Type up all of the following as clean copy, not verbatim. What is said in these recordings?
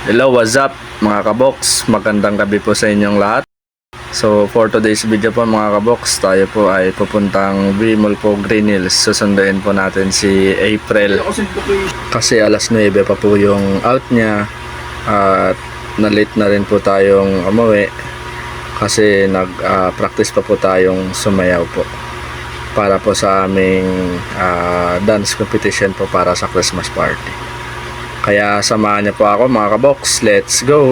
Hello, what's up mga kabox? Magandang gabi po sa inyong lahat. So for today's video po mga kabox, tayo po ay pupuntang Bimol po Green Hills. Susunduin po natin si April kasi alas 9 pa po yung out niya at na-late na rin po tayong umuwi kasi nag-practice pa po tayong sumayaw po para po sa aming dance competition po para sa Christmas party. Kaya samahan niyo po ako mga kabox. Let's go!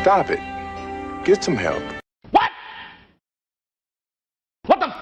Stop it. Get some help. What? What the?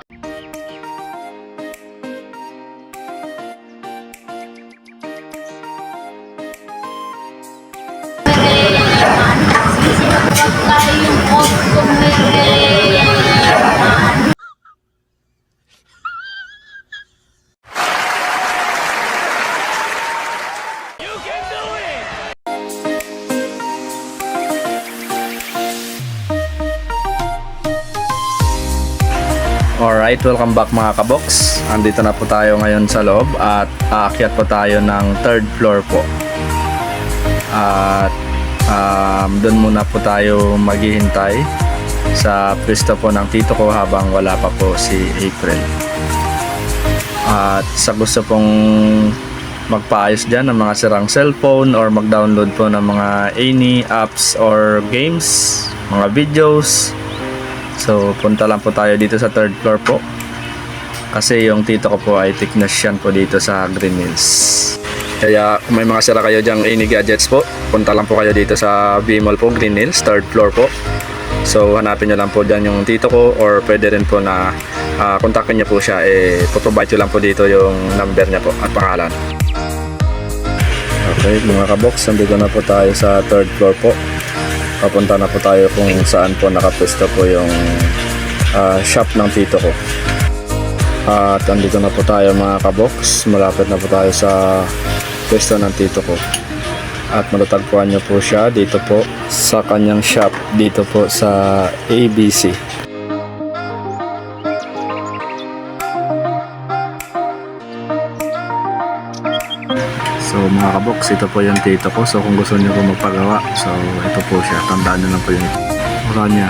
Alright, welcome back mga kabox. Andito na po tayo ngayon sa loob at aakyat po tayo ng 3rd floor po. At doon muna po tayo maghihintay sa pwesto po ng tito ko habang wala pa po si April. At sa gusto pong magpaayos dyan ng mga sirang cellphone or mag-download po ng mga any apps or games, mga videos, so punta lang po tayo dito sa 3rd floor po kasi yung tito ko po ay technician po dito sa Green Hills. Kaya kung may mga sira kayo dyang any gadgets po, punta lang po kayo dito sa Bimol po Green Hills 3rd floor po. So hanapin nyo lang po dyan yung tito ko or pwede rin po na kontakin nyo po siya, provide nyo lang po dito yung number niya po at pangalan. Okay mga kabox, nandito na po tayo sa 3rd floor po. Papunta na po tayo kung saan po nakapwesto po yung shop ng tito ko. At andito na po tayo mga kabox. Malapit na po tayo sa pwesto ng tito ko. At matatagpuan nyo po siya dito po sa kanyang shop. Dito po sa ABC. So mga kabox, ito po yung tito ko. So kung gusto niyo po magpagawa, so ito po siya. Tandaan nyo lang po yung mura niya.